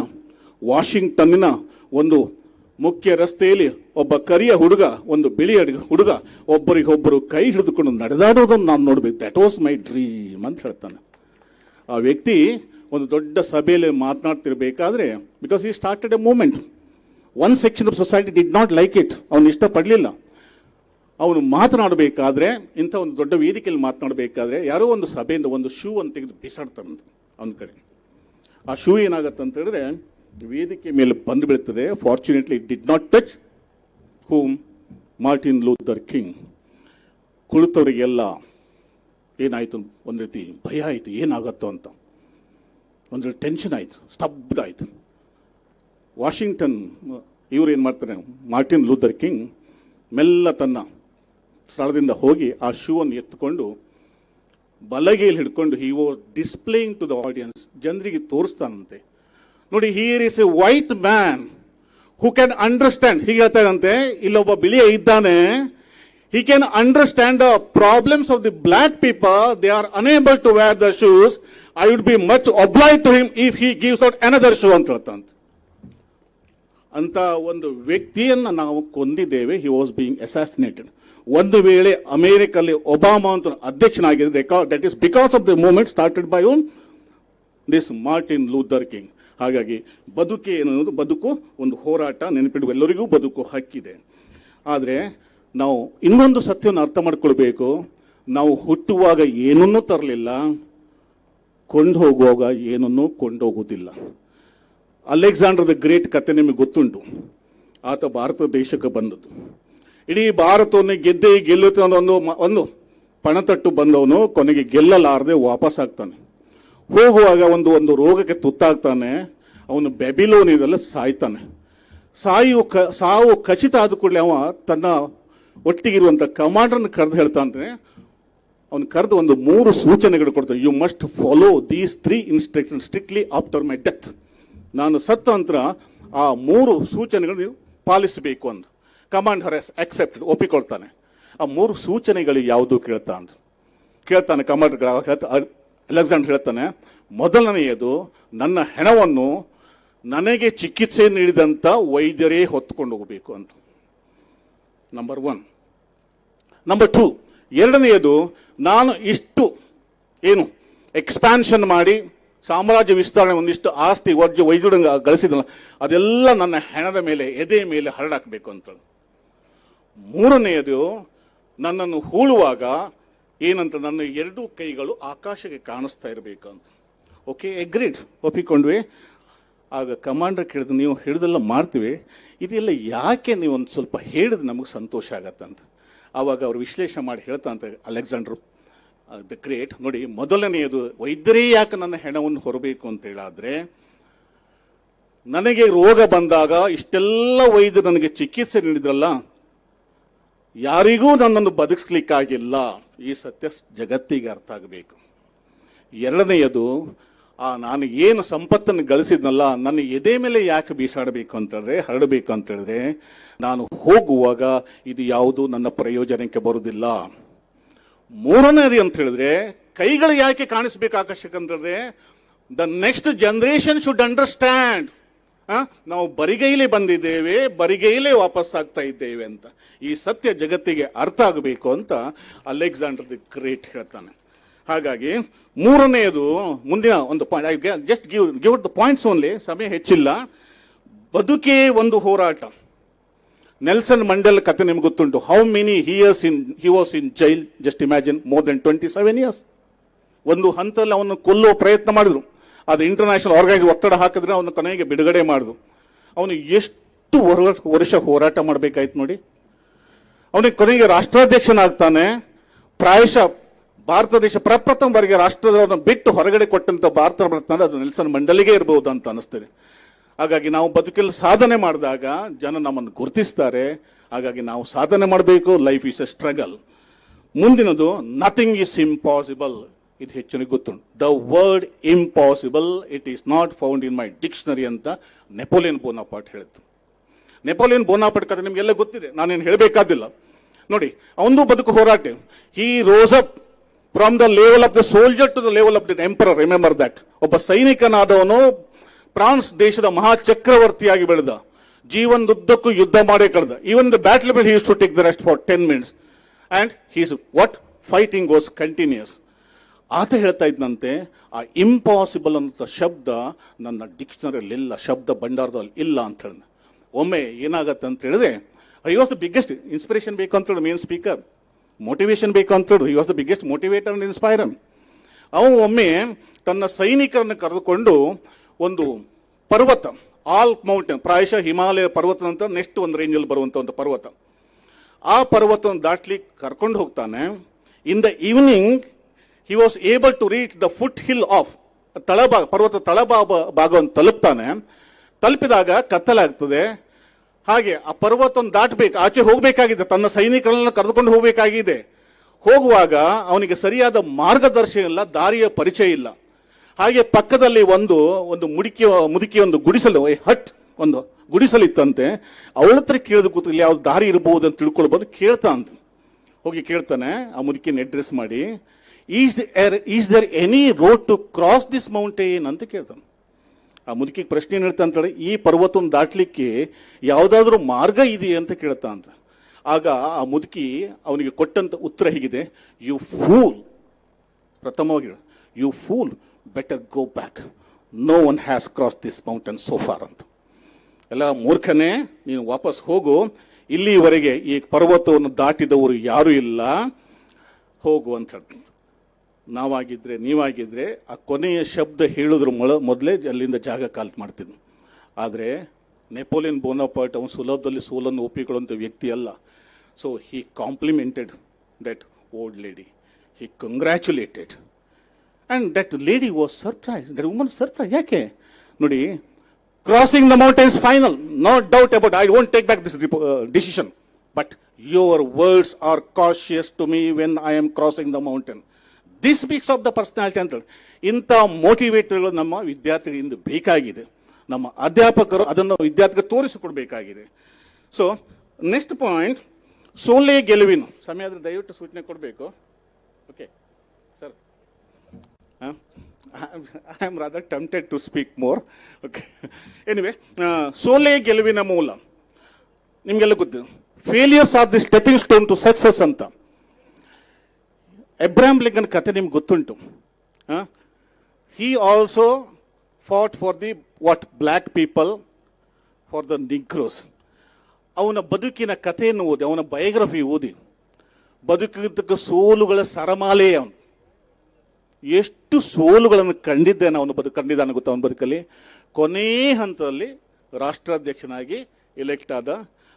ವಾಷಿಂಗ್ಟನ್ನಿನ ಒಂದು ಮುಖ್ಯ ರಸ್ತೆಯಲ್ಲಿ ಒಬ್ಬ ಕರಿಯ ಹುಡುಗ, ಒಂದು ಬಿಳಿಯ ಹುಡುಗ ಒಬ್ಬರಿಗೊಬ್ಬರು ಕೈ ಹಿಡಿದುಕೊಂಡು ನಡೆದಾಡೋದನ್ನು ನಾನು ನೋಡ್ಬೇಕು. ದಟ್ ವಾಸ್ ಮೈ ಡ್ರೀಮ್ ಅಂತ ಹೇಳ್ತಾನೆ. ಆ ವ್ಯಕ್ತಿ ಒಂದು ದೊಡ್ಡ ಸಭೆಯಲ್ಲಿ ಮಾತನಾಡ್ತಿರ್ಬೇಕಾದ್ರೆ, ಬಿಕಾಸ್ ಈ started a movement, one section of society did not like it. ಅವನು ಇಷ್ಟಪಡಲಿಲ್ಲ. ಅವನು ಮಾತನಾಡಬೇಕಾದ್ರೆ, ಇಂಥ ಒಂದು ದೊಡ್ಡ ವೇದಿಕೆಯಲ್ಲಿ ಮಾತನಾಡಬೇಕಾದ್ರೆ, ಯಾರೋ ಒಂದು ಸಭೆಯಿಂದ ಒಂದು ಶೂ ಅಂತ ತೆಗೆದು ಬಿಸಾಡ್ತಾನಂತ ಅವನ ಕಡೆ. ಆ ಶೂ ಏನಾಗತ್ತೆ ಅಂತ ಹೇಳಿದ್ರೆ, ವೇದಿಕೆ ಮೇಲೆ ಬಂದು ಬೀಳ್ತದೆ. Fortunately it did not touch whom Martin Luther King. ಕುಳಿತವರಿಗೆಲ್ಲ ಏನಾಯಿತು, ಒಂದು ರೀತಿ ಭಯ ಆಯಿತು, ಏನಾಗತ್ತೋ ಅಂತ. ಒಂದು ಟೆನ್ಷನ್ ಆಯಿತು, ಸ್ತಬ್ಧ ಆಯಿತು. ವಾಷಿಂಗ್ಟನ್ ಇವರು ಏನು ಮಾಡ್ತಾರೆ, ಮಾರ್ಟಿನ್ ಲೂಥರ್ ಕಿಂಗ್ ಮೆಲ್ಲ ತನ್ನ ಸ್ಥಳದಿಂದ ಹೋಗಿ ಆ ಶೂ ಅನ್ನು ಎತ್ತುಕೊಂಡು ಬಲಗೈಯಲ್ಲಿ ಹಿಡ್ಕೊಂಡು he was displaying to the audience, ಜನರಿಗೆ ತೋರಿಸ್ತಾನಂತೆ. ನೋಡಿ, here is a white man who can understand. ಹೀಗೆ ಹೇಳ್ತಾ ಇದ್ದಂತೆ, ಇಲ್ಲೊಬ್ಬ ಬಿಳಿಯ ಇದ್ದಾನೆ, he can understand the problems of the black people. They are unable to wear the shoes. I would be much obliged to him if he gives out another shoe ಅಂತ ಹೇಳ್ತಾನಂತೆ. ಅಂತ ಒಂದು ವ್ಯಕ್ತಿಯನ್ನು ನಾವು ಕೊಂದಿದ್ದೇವೆ. He was being assassinated. ಒಂದು ವೇಳೆ ಅಮೆರಿಕಲ್ಲಿ Obama ಅಂತ ಅಧ್ಯಕ್ಷನಾಗಿದ್ದರೆ, that is because of the movement started by this Martin Luther King. ಹಾಗಾಗಿ ಬದುಕೆ ಅನ್ನೋದು, ಬದುಕು ಒಂದು ಹೋರಾಟ. ನೆನಪಿಡುವ ಎಲ್ಲರಿಗೂ ಬದುಕು ಹಕ್ಕಿದೆ. ಆದರೆ ನಾವು ಇನ್ನೊಂದು ಸತ್ಯವನ್ನು ಅರ್ಥ ಮಾಡ್ಕೊಳ್ಬೇಕು. ನಾವು ಹುಟ್ಟುವಾಗ ಏನನ್ನೂ ತರಲಿಲ್ಲ, ಕೊಂಡು ಹೋಗುವಾಗ ಏನನ್ನೂ ಕೊಂಡೋಗುವುದಿಲ್ಲ. ಅಲೆಕ್ಸಾಂಡರ್ ದ ಗ್ರೇಟ್ ಕತೆ ನಿಮಗೆ ಗೊತ್ತುಂಟು. ಆತ ಭಾರತ ದೇಶಕ್ಕೆ ಬಂದದ್ದು. ಇಡೀ ಭಾರತವನ್ನು ಗೆಲ್ಲುತ್ತೆ ಅನ್ನೋ ಒಂದು ಪಣತಟ್ಟು ಬಂದವನು ಕೊನೆಗೆ ಗೆಲ್ಲಲಾರದೆ ವಾಪಸ್ ಆಗ್ತಾನೆ. ಹೋಗುವಾಗ ಒಂದು ರೋಗಕ್ಕೆ ತುತ್ತಾಗ್ತಾನೆ. ಅವನು ಬ್ಯಾಬಿಲೋನಿಯದಲ್ಲ ಸಾಯ್ತಾನೆ. ಸಾವು ಖಚಿತ ಆದ ಕೂಡಲೇ ಅವ ತನ್ನ ಒಟ್ಟಿಗಿರುವಂಥ ಕಮಾಂಡರ್ನ ಕರೆದು ಹೇಳ್ತಾನೆ, ಅವನು ಕರೆದು ಒಂದು 3 ಸೂಚನೆಗಳು ಕೊಡ್ತಾನೆ. You must follow these 3 instruction strictly after my death. ನಾನು ಸತ್ತ ನಂತರ ಆ 3 ಸೂಚನೆಗಳು ನೀವು ಪಾಲಿಸಬೇಕು ಅಂತ. ಕಮಾಂಡ್ ಹರ್ ಅಕ್ಸೆಪ್ಟೆಡ್, ಒಪ್ಪಿಕೊಳ್ತಾನೆ. ಆ 3 ಸೂಚನೆಗಳು ಯಾವುದು ಕೇಳ್ತಾನೆ ಕಮಾಂಡರ್. ಅಲೆಕ್ಸಾಂಡರ್ ಹೇಳ್ತಾನೆ, ಮೊದಲನೆಯದು, ನನ್ನ ಹೆಣವನ್ನು ನನಗೆ ಚಿಕಿತ್ಸೆ ನೀಡಿದಂಥ ವೈದ್ಯರೇ ಹೊತ್ತುಕೊಂಡು ಹೋಗಬೇಕು ಅಂತ. ನಂಬರ್ 1. ನಂಬರ್ 2, ಎರಡನೆಯದು, ನಾನು ಇಷ್ಟು ಎಕ್ಸ್ಪ್ಯಾನ್ಷನ್ ಮಾಡಿ ಸಾಮ್ರಾಜ್ಯ ವಿಸ್ತರಣೆ, ಒಂದಿಷ್ಟು ಆಸ್ತಿ ವೈದ್ಯುಡ ಗಳಿಸಿದಲ್ಲ, ಅದೆಲ್ಲ ನನ್ನ ಹೆಣದ ಮೇಲೆ, ಎದೆ ಮೇಲೆ ಹರಡಾಕಬೇಕು ಅಂತ. ಮೂರನೆಯದು, ನನ್ನನ್ನು ಹೂಳುವಾಗ ಏನಂತ, ನನ್ನ 2 ಕೈಗಳು ಆಕಾಶಕ್ಕೆ ಕಾಣಿಸ್ತಾ ಇರಬೇಕು ಅಂತ. ಓಕೆ, ಎಗ್ರೀಡ್, ಒಪ್ಪಿಕೊಂಡ್ವಿ. ಆಗ ಕಮಾಂಡರ್ ಕೇಳಿದ್ರು, ನೀವು ಹಿಡಿದೆಲ್ಲ ಮಾಡ್ತೀವಿ, ಇದೆಲ್ಲ ಯಾಕೆ ನೀವು ಒಂದು ಸ್ವಲ್ಪ ಹೇಳಿದ್ರೆ ನಮಗೆ ಸಂತೋಷ ಆಗತ್ತಂತ. ಆವಾಗ ಅವರು ವಿಶ್ಲೇಷಣೆ ಮಾಡಿ ಹೇಳ್ತಾ ಅಂತ ಅಲೆಕ್ಸಾಂಡರ್ ದ ಗ್ರೇಟ್, ನೋಡಿ, ಮೊದಲನೆಯದು, ವೈದ್ಯರೇ ಯಾಕೆ ನನ್ನ ಹೆಣವನ್ನು ಹೊರಬೇಕು ಅಂತ ಹೇಳಾದ್ರೆ, ನನಗೆ ರೋಗ ಬಂದಾಗ ಇಷ್ಟೆಲ್ಲ ವೈದ್ಯರು ನನಗೆ ಚಿಕಿತ್ಸೆ ನೀಡಿದ್ರಲ್ಲ, ಯಾರಿಗೂ ನನ್ನನ್ನು ಬದುಕಿಸ್ಲಿಕ್ಕಾಗಿಲ್ಲ. ಈ ಸತ್ಯ ಜಗತ್ತಿಗೆ ಅರ್ಥ ಆಗಬೇಕು. ಎರಡನೆಯದು, ನಾನು ಏನು ಸಂಪತ್ತನ್ನು ಗಳಿಸಿದ್ನಲ್ಲ, ನನ್ನ ಎದೆ ಮೇಲೆ ಯಾಕೆ ಬೀಸಾಡಬೇಕು ಅಂತ ಹೇಳಿದ್ರೆ, ಹರಡಬೇಕು ಅಂತ ಹೇಳಿದ್ರೆ, ನಾನು ಹೋಗುವಾಗ ಇದು ಯಾವುದು ನನ್ನ ಪ್ರಯೋಜನಕ್ಕೆ ಬರುವುದಿಲ್ಲ. ಮೂರನೇದು ಅಂತ ಹೇಳಿದ್ರೆ, ಕೈಗಳು ಯಾಕೆ ಕಾಣಿಸ್ಬೇಕು ಆಕರ್ಷಕ ಅಂತ ಹೇಳಿದ್ರೆ, the next generation should understand, ನಾವು ಬರಿಗೈಲೇ ಬಂದಿದ್ದೇವೆ, ಬರಿಗೈಲೇ ವಾಪಸ್ ಆಗ್ತಾ ಇದ್ದೇವೆ ಅಂತ. ಈ ಸತ್ಯ ಜಗತ್ತಿಗೆ ಅರ್ಥ ಆಗಬೇಕು ಅಂತ ಅಲೆಕ್ಸಾಂಡರ್ ದಿ ಗ್ರೇಟ್ ಹೇಳ್ತಾನೆ. ಹಾಗಾಗಿ ಮೂರನೆಯದು, ಮುಂದಿನ ಒಂದು point, just give the points only, ಸಮಯ ಹೆಚ್ಚಿಲ್ಲ. ಬದುಕೇ ಒಂದು ಹೋರಾಟ. ನೆಲ್ಸನ್ ಮಂಡೇಲ ಕತೆ ನಿಮ್ಗೆ ಗೊತ್ತುಂಟು. How many years he was in jail, just imagine, more than 27 years. ಒಂದು ಹಂತದಲ್ಲಿ ಅವನು ಕೊಲ್ಲೋ ಪ್ರಯತ್ನ ಮಾಡಿದ್ರು. ಅದು ಇಂಟರ್ನ್ಯಾಷನಲ್ ಆರ್ಗನೈಸ್ ಒತ್ತಡ ಹಾಕಿದ್ರೆ ಅವನು ಕೊನೆಗೆ ಬಿಡುಗಡೆ ಮಾಡಿದ್ರು. ಅವನು ಎಷ್ಟು ವರ್ಷ ಹೋರಾಟ ಮಾಡಬೇಕಾಯ್ತು ನೋಡಿ. ಅವನಿಗೆ ಕೊನೆಗೆ ರಾಷ್ಟ್ರಾಧ್ಯಕ್ಷನಾಗ್ತಾನೆ. ಪ್ರಾಯಶಃ ಭಾರತ ದೇಶ ಪ್ರಪ್ರಥಮ ಬಾರಿಗೆ ರಾಷ್ಟ್ರದವರನ್ನು ಬಿಟ್ಟು ಹೊರಗಡೆ ಕೊಟ್ಟಂತ ಭಾರತ ರತ್ನ ಅದು ನೆಲ್ಸನ್ ಮಂಡೇಲಿಗೆ ಇರಬಹುದು ಅಂತ ಅನಿಸ್ತದೆ. ಹಾಗಾಗಿ ನಾವು ಬದುಕಲ್ಲಿ ಸಾಧನೆ ಮಾಡಿದಾಗ ಜನ ನಮ್ಮನ್ನು ಗುರುತಿಸ್ತಾರೆ. ಹಾಗಾಗಿ ನಾವು ಸಾಧನೆ ಮಾಡಬೇಕು. Life is a struggle. ಮುಂದಿನದು, ನಥಿಂಗ್ ಈಸ್ ಇಂಪಾಸಿಬಲ್. ಇದು ಹೆಚ್ಚಿನ ಗೊತ್ತುಂಟು. The word impossible it is not found in my dictionary ಅಂತ ನೆಪೋಲಿಯನ್ ಬೋನಾಪಾರ್ಟ್ ಹೇಳಿತ್ತು. ನೆಪೋಲಿಯನ್ ಬೋನಾಪಾರ್ಟ್ ಕಥೆ ನಿಮಗೆಲ್ಲ ಗೊತ್ತಿದೆ, ನಾನೇನು ಹೇಳಬೇಕಾದಿಲ್ಲ. ನೋಡಿ, ಅವನದು ಬದುಕು ಹೋರಾಟ. He rose up from the level of the soldier to the level of the emperor. Remember that. ಒಬ್ಬ ಸೈನಿಕನಾದವನು ಫ್ರಾನ್ಸ್ ದೇಶದ ಮಹಾ ಚಕ್ರವರ್ತಿಯಾಗಿ ಬೆಳೆದ. ಜೀವನದುದ್ದಕ್ಕೂ ಯುದ್ಧ ಮಾಡೇ ಕಳೆದ. Even the battle field he use to take the rest for 10 minutes and he's what fighting was continues. ಆತ ಹೇಳ್ತಾ ಇದ್ದಂತೆ, ಆ ಇಂಪಾಸಿಬಲ್ ಅನ್ನೋ ಶಬ್ದ ನನ್ನ ಡಿಕ್ಷನರಿಯಲ್ಲಿ ಇಲ್ಲ, ಶಬ್ದ ಭಂಡಾರದಲ್ಲಿ ಇಲ್ಲ ಅಂತ ಹೇಳಿದ. ಒಮ್ಮೆ ಏನಾಗತ್ತೆ ಅಂತ ಹೇಳಿದ್ರೆ, he was the biggest inspiration ಬೇಕು ಅಂತ ಹೇಳಿ ಮೇನ್ ಸ್ಪೀಕರ್, ಮೋಟಿವೇಶನ್ ಬೇಕು ಅಂತ ಹೇಳಿ he was the biggest motivator and inspirer. ಅವನು ಒಮ್ಮೆ ತನ್ನ ಸೈನಿಕರನ್ನು ಕರೆದುಕೊಂಡು ಒಂದು ಪರ್ವತ, ಆಲ್ ಮೌಂಟೇನ್, ಪ್ರಾಯಶಃ ಹಿಮಾಲಯ ಪರ್ವತ ನಂತರ ನೆಕ್ಸ್ಟ್ ಒಂದು ರೇಂಜಲ್ಲಿ ಬರುವಂಥ ಒಂದು ಪರ್ವತ, ಆ ಪರ್ವತವನ್ನು ದಾಟ್ಲಿಕ್ಕೆ ಕರ್ಕೊಂಡು ಹೋಗ್ತಾನೆ. In the evening he was able to reach the foot hill of ತಳಭಾಗ, ಪರ್ವತ ಭಾಗವನ್ನು ತಲುಪ್ತಾನೆ. ತಲುಪಿದಾಗ ಕತ್ತಲಾಗ್ತದೆ. ಹಾಗೆ ಆ ಪರ್ವತವನ್ನು ದಾಟಬೇಕು, ಆಚೆ ಹೋಗಬೇಕಾಗಿದೆ, ತನ್ನ ಸೈನಿಕರನ್ನ ಕರೆದುಕೊಂಡು ಹೋಗಬೇಕಾಗಿದೆ. ಹೋಗುವಾಗ ಅವನಿಗೆ ಸರಿಯಾದ ಮಾರ್ಗದರ್ಶನ ಇಲ್ಲ, ದಾರಿಯ ಪರಿಚಯ ಇಲ್ಲ. ಹಾಗೆ ಪಕ್ಕದಲ್ಲಿ ಒಂದು ಮುದುಕಿ ಒಂದು ಗುಡಿಸಲು, ಹಟ್, ಒಂದು ಗುಡಿಸಲಿತ್ತಂತೆ. ಅವಳ ಹತ್ರ ಕೇಳಿದ ಕೂತು ಯಾವ್ದು ದಾರಿ ಇರಬಹುದು ಅಂತ ತಿಳ್ಕೊಳ್ಬಹುದು. ಹೋಗಿ ಕೇಳ್ತಾನೆ ಆ ಮುದುಕಿನ ಅಡ್ರೆಸ್ ಮಾಡಿ, is there any road to cross this mountain ಅಂತ ಕೇಳ್ತಾನೆ. ಆ ಮುದುಕಿಗೆ ಪ್ರಶ್ನೆ ಏನು ಹೇಳ್ತಾ ಅಂತೇಳಿ, ಈ ಪರ್ವತವನ್ನು ದಾಟ್ಲಿಕ್ಕೆ ಯಾವುದಾದ್ರೂ ಮಾರ್ಗ ಇದೆಯೇ ಅಂತ ಕೇಳ್ತಾ ಅಂತ. ಆಗ ಆ ಮುದುಕಿ ಅವನಿಗೆ ಕೊಟ್ಟಂತ ಉತ್ತರ ಹೀಗಿದೆ, ಯು ಫೂಲ್, ಪ್ರಥಮವಾಗಿ you fool, better go back, no one has cross this mountain so far ಅಂತ. ಎಲ್ಲ ಮೂರ್ಖನೇ, ನೀನು ವಾಪಸ್ ಹೋಗು, ಇಲ್ಲಿವರೆಗೆ ಈ ಪರ್ವತವನ್ನು ದಾಟಿದವರು ಯಾರೂ ಇಲ್ಲ, ಹೋಗು ಅಂತ ಹೇಳ್ತೀನಿ. ನಾವಾಗಿದ್ರೆ, ನೀವಾಗಿದ್ರೆ ಆ ಕೊನೆಯ ಶಬ್ದ ಹೇಳೋದ್ರ ಮೊದಲೇ ಅಲ್ಲಿಂದ ಜಾಗ ಕಾಲ್ತು ಮಾಡ್ತಿದ್ನು. ಆದರೆ ನೆಪೋಲಿಯನ್ ಬೋನಾಪಾರ್ಟ್ ಅವನು ಸುಲಭದಲ್ಲಿ ಸೋಲನ್ನು ಒಪ್ಪಿಕೊಳ್ಳುವಂಥ ವ್ಯಕ್ತಿ ಅಲ್ಲ. So he complimented that old lady, he congratulated, and that lady was surprise, that woman surprise. ಯಾಕೆ ನೋಡಿ, crossing the mountains final, no doubt about, I won't take back this decision. but your words are cautious to me when I am crossing the mountain. This speaks of the personality ಅಂತ ಹೇಳಿ. ಇಂಥ ಮೋಟಿವೇಟರ್ಗಳು ನಮ್ಮ ವಿದ್ಯಾರ್ಥಿಗಳಿಂದ ಬೇಕಾಗಿದೆ. ನಮ್ಮ ಅಧ್ಯಾಪಕರು ಅದನ್ನು ವಿದ್ಯಾರ್ಥಿಗೆ ತೋರಿಸಿಕೊಡ್ಬೇಕಾಗಿದೆ. ಸೊ ನೆಕ್ಸ್ಟ್ ಪಾಯಿಂಟ್, ಸೋಲೆ ಗೆಲುವಿನ ಸಮಯ ಆದರೆ ದಯವಿಟ್ಟು ಸೂಚನೆ ಕೊಡಬೇಕು. Okay sir, I am rather tempted to speak more. Okay. Anyway, ಸೋಲೆ ಗೆಲುವಿನ ಮೂಲ ನಿಮಗೆಲ್ಲ ಗೊತ್ತಿದೆ. Failures are the stepping stone to success ಅಂತ. ಎಬ್ರಹಾಂ ಲಿಂಕನ್ ಕತೆ ನಿಮ್ಗೆ ಗೊತ್ತುಂಟು. He also fought for the black people, for the negroes. ಅವನ ಬದುಕಿನ ಕಥೆಯನ್ನು ಓದಿ, ಅವನ ಬಯೋಗ್ರಫಿ ಓದಿ, ಬದುಕಿದ್ದಕ್ಕೆ ಸೋಲುಗಳ ಸರಮಾಲೆ ಅವನು. ಎಷ್ಟು ಸೋಲುಗಳನ್ನು ಕಂಡಿದ್ದಾನೆ ಕಂಡಿದ್ದಾನೆ ಗೊತ್ತಾ ಅವನ ಬದುಕಲ್ಲಿ. ಕೊನೇ ಹಂತದಲ್ಲಿ ರಾಷ್ಟ್ರಾಧ್ಯಕ್ಷನಾಗಿ ಎಲೆಕ್ಟ್ ಆದ.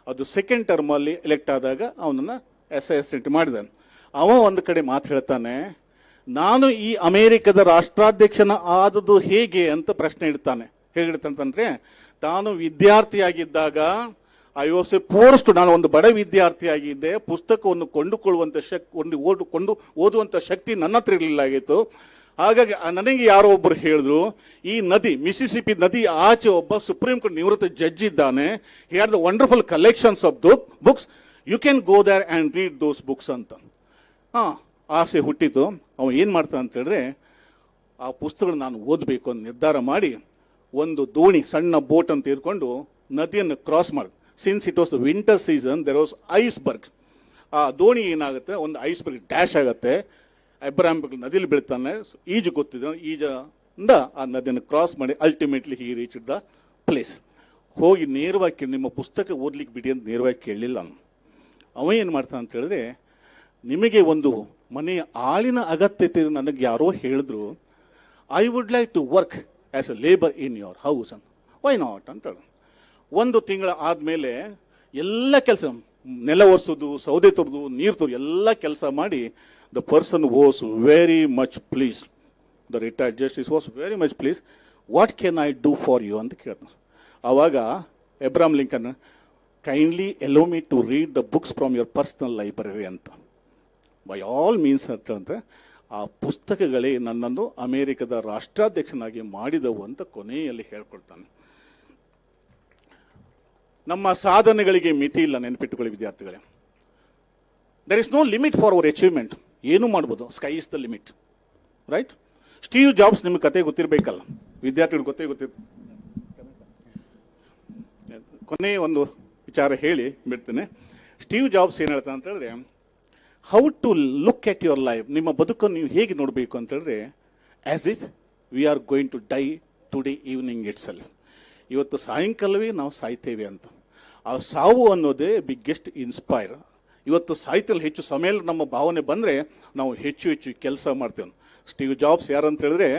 ಅದು ಸೆಕೆಂಡ್ ಟರ್ಮಲ್ಲಿ ಎಲೆಕ್ಟ್ ಆದಾಗ ಅವನನ್ನು ಅಸೈನೆಂಟ್ ಮಾಡಿದ್ದಾನೆ. ಅವ ಒಂದು ಕಡೆ ಮಾತು ಹೇಳ್ತಾನೆ, ನಾನು ಈ ಅಮೇರಿಕದ ರಾಷ್ಟ್ರಾಧ್ಯಕ್ಷನ ಆದದ್ದು ಹೇಗೆ ಅಂತ ಪ್ರಶ್ನೆ ಇಡ್ತಾನೆ. ಹೇಗಿಡ್ತಾನಂತಂದ್ರೆ, ತಾನು ವಿದ್ಯಾರ್ಥಿಯಾಗಿದ್ದಾಗ I was a poor student, ನಾನು ಒಂದು ಬಡ ವಿದ್ಯಾರ್ಥಿಯಾಗಿದ್ದೆ, ಪುಸ್ತಕವನ್ನು ಕೊಂಡುಕೊಳ್ಳುವಂಥ ಓದುವಂಥ ಶಕ್ತಿ ನನ್ನ ಹತ್ರ ಇರಲಿಲ್ಲಾಗಿತ್ತು. ಹಾಗಾಗಿ ನನಗೆ ಯಾರೋ ಒಬ್ಬರು ಹೇಳಿದ್ರು, ಈ ನದಿ ಮಿಸಿಸಿಪಿ ನದಿ ಆಚೆ ಒಬ್ಬ ಸುಪ್ರೀಂ ಕೋರ್ಟ್ ನಿವೃತ್ತ ಜಡ್ಜ್ ಇದ್ದಾನೆ, he had the wonderful collections of books, you can go there and read those books ಅಂತ. ಆಸೆ ಹುಟ್ಟಿತು. ಅವನು ಏನು ಮಾಡ್ತಾನೆ ಅಂತ ಹೇಳಿದ್ರೆ, ಆ ಪುಸ್ತಕಗಳನ್ನ ನಾನು ಓದಬೇಕು ಅಂತ ನಿರ್ಧಾರ ಮಾಡಿ ಒಂದು ದೋಣಿ, ಸಣ್ಣ ಬೋಟ್ ಅಂತ ತೆಗೆದುಕೊಂಡು ನದಿಯನ್ನು ಕ್ರಾಸ್ ಮಾಡಿದ. Since it was the winter season, there was iceberg. ಆ ದೋಣಿ ಏನಾಗುತ್ತೆ, ಒಂದು ಐಸ್ಬರ್ಗ್ ಡ್ಯಾಶ್ ಆಗುತ್ತೆ. ಅಬ್ರಹಾಂ ನದಿಲಿ ಬೀಳ್ತಾನೆ. ಈಜು ಗೊತ್ತಿದೆ, ಈಜಿಂದ ಆ ನದಿಯನ್ನು ಕ್ರಾಸ್ ಮಾಡಿ ultimately he reach the place. ಹೋಗಿ ನೇರವಾಗಿ ನಿಮ್ಮ ಪುಸ್ತಕ ಓದ್ಲಿಕ್ಕೆ ಬಿಡಿ ಅಂತ ನೇರವಾಗಿ ಕೇಳಲಿಲ್ಲ. ಅವ ಏನು ಮಾಡ್ತಾನೆ ಅಂತ ಹೇಳಿದ್ರೆ, ನಿಮಗೆ ಒಂದು ಮನೆಯ ಆಳಿನ ಅಗತ್ಯತೆ ನನಗೆ ಯಾರೋ ಹೇಳಿದ್ರು, I would like to work as a labour in your house ಅಂತ. ವೈ ನಾಟ್ ಅಂತ ಹೇಳಿ. ಒಂದು ತಿಂಗಳ ಆದಮೇಲೆ ಎಲ್ಲ ಕೆಲಸ, ನೆಲ ಒರೆಸೋದು, ಸೌದೆ ತೊರೆದು, ನೀರು ತೊರೆದು ಎಲ್ಲ ಕೆಲಸ ಮಾಡಿ, the person was very much please. The retired justice was very much please. What can I do for you ಅಂತ ಕೇಳ್ತಾನೆ. ಆವಾಗ Abraham Lincoln, kindly allow me to read the books from your personal library ಅಂತ. By all means ಅಂತ. ಆ ಪುಸ್ತಕಗಳೇ ನನ್ನನ್ನು ಅಮೇರಿಕದ ರಾಷ್ಟ್ರಾಧ್ಯಕ್ಷನಾಗಿ ಮಾಡಿದವು ಅಂತ ಕೊನೆಯಲ್ಲಿ ಹೇಳ್ಕೊಡ್ತಾನೆ. ನಮ್ಮ ಸಾಧನೆಗಳಿಗೆ ಮಿತಿ ಇಲ್ಲ, ನೆನಪಿಟ್ಟುಕೊಳ್ಳಿ ವಿದ್ಯಾರ್ಥಿಗಳೇ. There is no limit for our achievement. ಏನು ಮಾಡ್ಬೋದು, sky is the limit, right? Steve Jobs ನಿಮ್ಗೆ ಕತೆ ಗೊತ್ತಿರಬೇಕಲ್ಲ, ವಿದ್ಯಾರ್ಥಿಗಳು ಗೊತ್ತಿರ್ತಾರೆ. ಕೊನೆ ಒಂದು ವಿಚಾರ ಹೇಳಿ ಬಿಡ್ತೇನೆ. ಸ್ಟೀವ್ ಜಾಬ್ಸ್ ಏನು ಹೇಳ್ತಾನೆ ಅಂತ ಹೇಳಿದ್ರೆ, how to look at your life, ನಿಮ್ಮ ಬದುಕನ್ನು ನೀವು ಹೇಗೆ ನೋಡಬೇಕು ಅಂತ ಹೇಳಿದ್ರೆ, as if we are going to die today evening itself. ಇವತ್ತು ಸಾಯಂಕಾಲವೇ ನಾವು ಸಾಯ್ತೇವೆ ಅಂತ. ಆ ಸಾವು ಅನ್ನೋದೇ ಬಿಗ್ಗೆಸ್ಟ್ ಇನ್ಸ್ಪೈರ್. ಇವತ್ತು ಸಾಯ್ತಲ್ಲಿ ಹೆಚ್ಚು ಸಮಯ ನಮ್ಮ ಭಾವನೆ ಬಂದರೆ ನಾವು ಹೆಚ್ಚು ಹೆಚ್ಚು ಕೆಲಸ ಮಾಡ್ತೇವೆ. ಸ್ಟೀವ್ ಜಾಬ್ಸ್ ಯಾರಂತ ಹೇಳಿದ್ರೆ,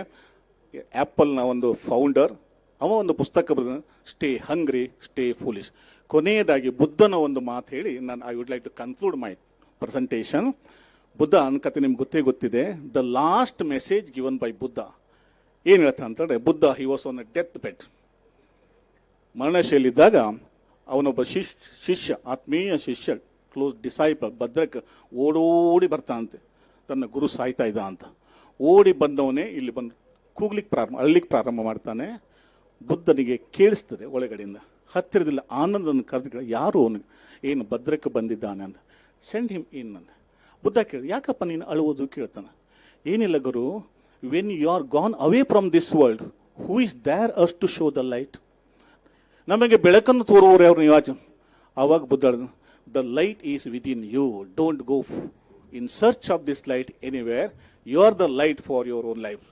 ಆ್ಯಪಲ್ನ ಒಂದು ಫೌಂಡರ್. ಅವ ಒಂದು ಪುಸ್ತಕ ಬರೆದ, ಸ್ಟೇ ಹಂಗ್ರಿ ಸ್ಟೇ ಫೂಲಿಶ್. ಕೊನೆಯದಾಗಿ ಬುದ್ಧನ ಒಂದು ಮಾತು ಹೇಳಿ ನಾನು I would like to conclude my presentation. Buddha ಅನ್ಕತೆ ನಿಮ್ಗೆ ಗೊತ್ತೇ the last message given by Buddha ಏನು ಹೇಳ್ತಾ ಅಂತಂದರೆ, Buddha he was on a death bed. ಮರಣಶೈಲಿದ್ದಾಗ ಅವನೊಬ್ಬ ಶಿಷ್ಯ, ಆತ್ಮೀಯ ಶಿಷ್ಯ, ಕ್ಲೋಸ್ ಡಿಸೈಪಲ್ ಭದ್ರಕ್ಕೆ ಓಡೋಡಿ ಬರ್ತಾನಂತೆ, ತನ್ನ ಗುರು ಸಾಯ್ತಾ ಇದ್ದ ಅಂತ. ಓಡಿ ಬಂದವನೇ ಇಲ್ಲಿ ಬಂದು ಅಳ್ಲಿಕ್ಕೆ ಪ್ರಾರಂಭ ಮಾಡ್ತಾನೆ. ಬುದ್ಧನಿಗೆ ಕೇಳಿಸ್ತದೆ ಒಳಗಡೆಯಿಂದ, ಹತ್ತಿರದಲ್ಲಿ ಆನಂದನ ಕರೆದು, ಯಾರು ಅವನು, ಏನು ಭದ್ರಕ್ಕೆ ಬಂದಿದ್ದಾನೆ ಅಂತ. ಸೆಂಡ್ ಹಿಮ್ ಇನ್ ಅಂತ. ಬುದ್ಧ ಕೇಳಿ, ಯಾಕಪ್ಪ ನೀನು ಅಳುವುದು ಕೇಳ್ತಾನೆ. ಏನಿಲ್ಲ ಗುರು, when you are gone away from this world, who is there us to show the light. ನಮಗೆ ಬೆಳಕನ್ನು ತೋರುವವರು ಅವ್ರನ್ನ ಯೋಚನೆ. ಆವಾಗ Buddha, the light is within you, don't go in search of this light anywhere, you are the light for your own life.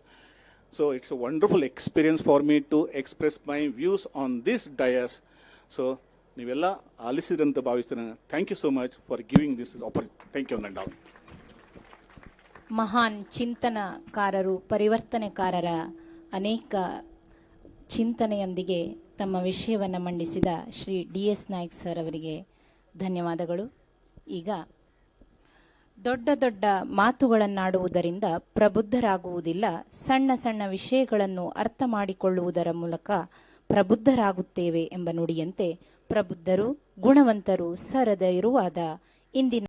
So it's a wonderful experience for me to express my views on this dais. So ನೀವೆಲ್ಲ ಆಲಿಸಿದ್ರಂತ ಭಾವಿಸ್ತೇನೆ. Thank you so much for giving this opportunity. Thank you ನಂಡ್. ಮಹಾನ್ ಚಿಂತನಕಾರರು, ಪರಿವರ್ತನೆಕಾರರ ಅನೇಕ ಚಿಂತನೆಯೊಂದಿಗೆ ತಮ್ಮ ವಿಷಯವನ್ನು ಮಂಡಿಸಿದ ಶ್ರೀ DS ನಾಯ್ಕ್ ಸರ್ ಅವರಿಗೆ ಧನ್ಯವಾದಗಳು. ಈಗ ದೊಡ್ಡ ದೊಡ್ಡ ಮಾತುಗಳನ್ನಾಡುವುದರಿಂದ ಪ್ರಬುದ್ಧರಾಗುವುದಿಲ್ಲ, ಸಣ್ಣ ಸಣ್ಣ ವಿಷಯಗಳನ್ನು ಅರ್ಥ ಮಾಡಿಕೊಳ್ಳುವುದರ ಮೂಲಕ ಪ್ರಬುದ್ಧರಾಗುತ್ತೇವೆ ಎಂಬ ನುಡಿಯಂತೆ ಪ್ರಬುದ್ಧರು, ಗುಣವಂತರು, ಸಹೃದಯರೂ ಆದ ಇಂದಿನ